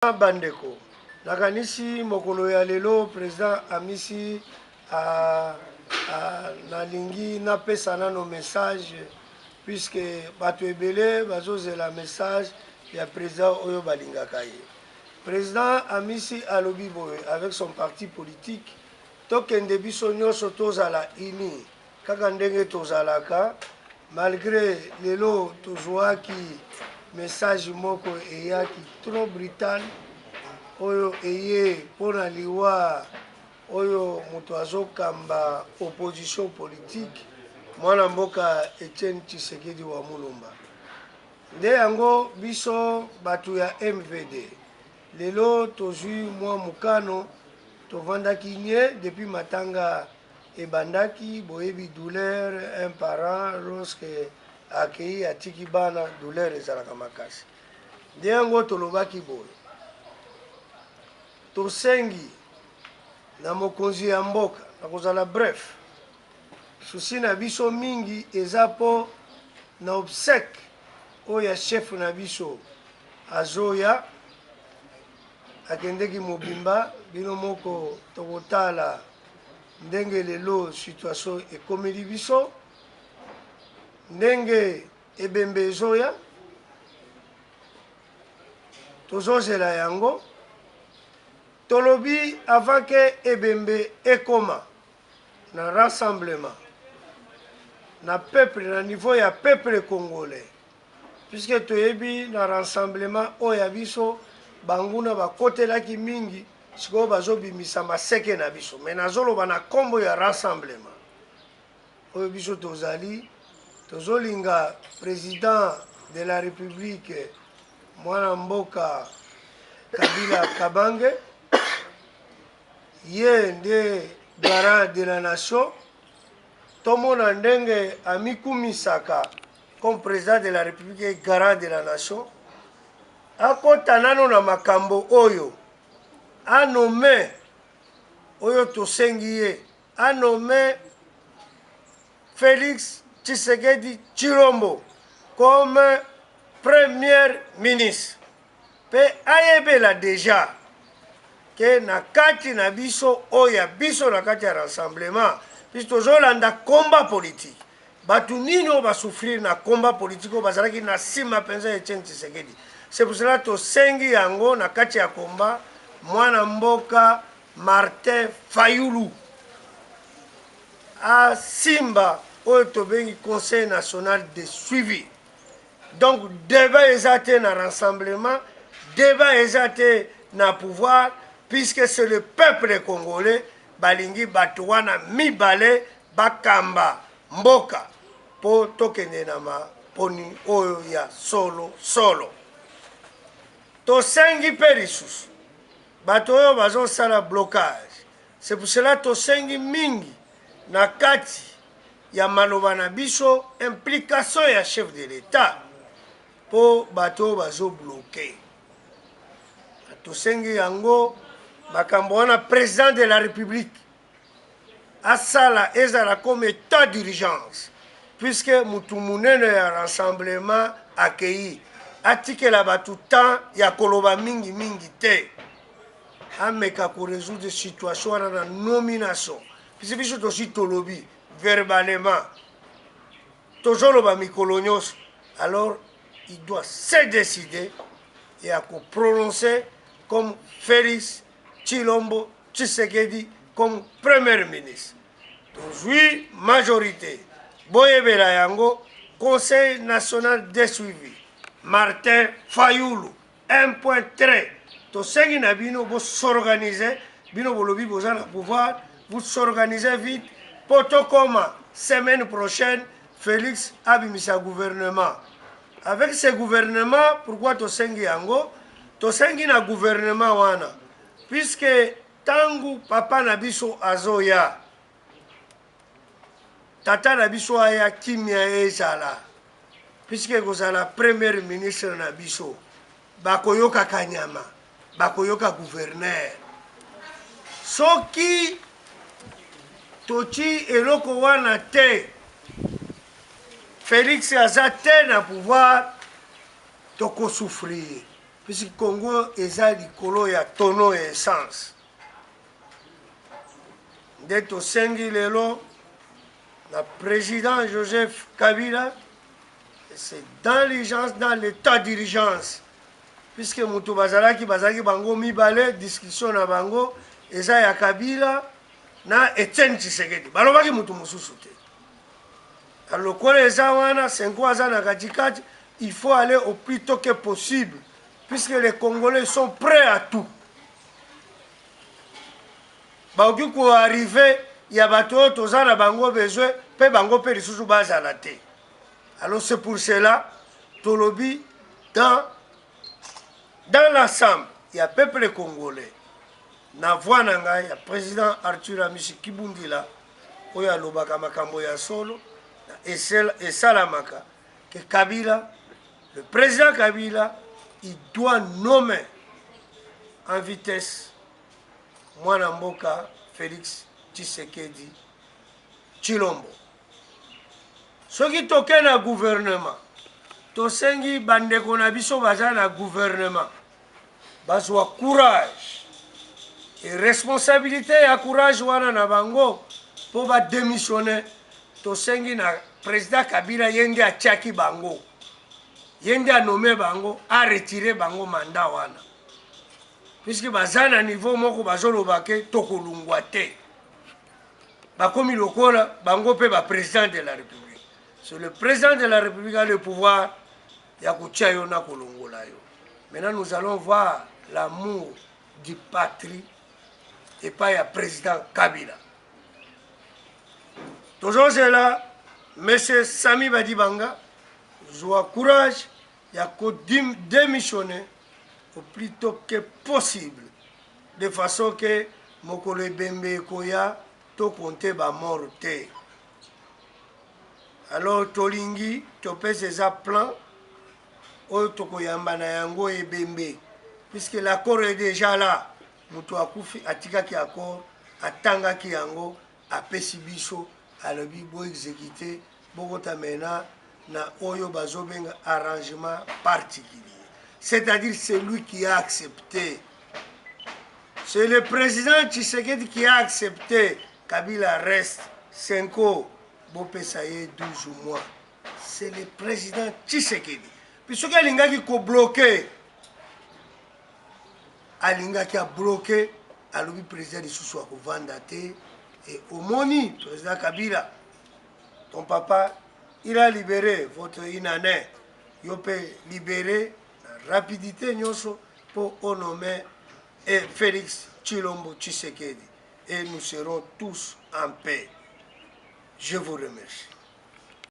Bandeko nakanisi mokolo ya lelo président amisi nalingi napesa nano message puisque bato ebele bazozela message ya président oyo balingaka ye. Président amisi alobi boye avec son parti politique tokende biso nyonso tozala ini kaka ndenge tozalaka malgré lelo tozwaki message moko eyaki trop brutal oyo eye pona liwa oyo moto azokamba opposition politique mwana mboka Etienne Tshisekedi wa Mulumba. Nde yango biso batu ya MVD lelo tozwi mwa mukano tovandaki nye depuis matanga ebandaki boyebi douleur un parent lorsque akei atiki bana douleur ezalaka makasi. Nde yango tolobaki boye tosengi na mokonzi ya mboka nakozala bref susi na biso mingi eza po na obsèque oyo ya chef na biso azoya akendeki mobimba bino moko tokotala ndenge lelo situation ekomeli biso ndenge ebembe ezoya tozozela yango tolobi avant que ebembe ekoma na rassemblement na peuple na niveau ya peuple congolais puisque toyebi na rassemblement oyo ya biso banguna bakotelaki mingi sikoyo bazobimisa maseke na biso me nazoloba na kombo ya rassemblement oyo biso tozali tozolinga président de la république mwana mboka Kabila Kabange ye nde garant de la nation tomona ndenge amikumisaka comme président de la république et garant de la nation akota nano na makambo oyo anome oyo tosengi ye anome Félix Tshisekedi Tshilombo comme premier ministre pe ayebela déjà ke na kati na biso oya biso na kati ya rassemblement puisque tozolanda combat politique batu nini oyo basouffrir na combat politique oyo bazalaki na nsima mpenza ya Etienne Tshisekedi. C'est pour cela tosengi yango na kati ya combat mwana mboka Martin Fayulu asimba oyo tobengi conseil national de suivi. Donc débat eza te na rassemblement, débat eza te na pouvoir, puisque c'est le peuple congolais balingi bato wana mibale bakamba mboka po tokende na maponi oyo ya solo solo. Tosengi pe lisusu bato oyo bazosala blocage. C'est pour cela tosengi mingi na kati ya maloba na biso implication ya chef de l'État po bato bazo bloqué. Tosengi yango makambo wana président de la république asala ezala comme état d'urgence puisque mutu munene ya rassemblement akei atikela batu temps ya koloba mingi mingi te ameka ko résoudre situation wana na nomination puisque biso tosi tolobi verbalement tozoloba mikolo nyonso alors il doit se décider et à prononcer comme Félix Tshilombo Tshisekedi comme premier ministre. Tozwi majorité boyebela yango conseil national de suivi Martin Fayulu 1.3 tosengi na bino bo s'organiser bino bolobi boza na pouvoir vous s'organiser vite poto koma semaine prochaine Félix abimisa gouvernement. Avec ce gouvernement, pourquoi tosengi yango? Tosengi na gouvernement wana puisque tangu papa na biso azoya tata na biso aya kimia ezala puisque kozala premier ministre na biso bakoyoka kanyama bakoyoka gouverneur soki toti eloko wana te Félix aza te na pouvoir toko souffrir puisque Congo eza likolo ya tono et essence. Nde tosengi lelo na président Joseph Kabila, c'est dans l'urgence, dans l'état d'urgence, puisque mutu bazalaki bango mibale, discussion na bango eza ya Kabila na Etienne Tshisekedi, balobaki mutu mosusu te. Lokola eza wana sengo aza na katikati, il faut aller au plus tôt que possible, puisque les Congolais sont prêts à tout. Baoki ko arriver ya bato tozana bango besoin pe bango pe lisusu bazala te. Alors c'est pour cela tolobi dans l'ensemble il y a peuple congolais na voix na ngai ya président Arthur Amishi Kibundila oyo alobaka makambo ya solo et salamaka que Kabila, le président Kabila, il doit nommer en vitesse mwana mboka Félix Tshisekedi Tshilombo. Soki toke na gouvernement, tosengi bandeko na biso baza na gouvernement, bazwa courage et responsabilité ya courage wana na bango po ba démissionner. Tosengi na président Kabila yende atiaki bango, yende a nommé bango, a retiré bango mandat wana. Puisque baza na niveau moko bazoloba ke tokolungwa te. Bakomi lokola bango pe ba président de la République. C'est le président de la République a le pouvoir ya kutia yo na kolongola yo. Maintenant nous allons voir l'amour du patrie et pas ya président Kabila. Toujours cela, M. Sami Badibanga, joue courage, il y a qu'à démissionner au plus tôt que possible, de façon que Mokole Bembe Koya, to compte ba morte. Alors Tolingi, topé ses plans, o tokoyamba na yango et Bembe, puisque l'accord est déjà là, Moutou Akoufi, Atika ki accord, Atanga ki yango, Apesi biso. Alors bibo exécuté Bogota mena na oyo bazobenga arrangement particulier, c'est-à-dire c'est lui qui a accepté, c'est le président Tshisekedi qui a accepté Kabila reste 5 ans bopesaye 12 mois, c'est le président Tshisekedi puisque alingaki ko bloquer, alingaki a bloquer alobi président lisusu akovanda te. Et au Moni, président Kabila, ton papa, il a libéré votre inané. Il peut libérer la rapidité pour nommer Félix Tshilombo Tshisekedi. Et nous serons tous en paix. Je vous remercie.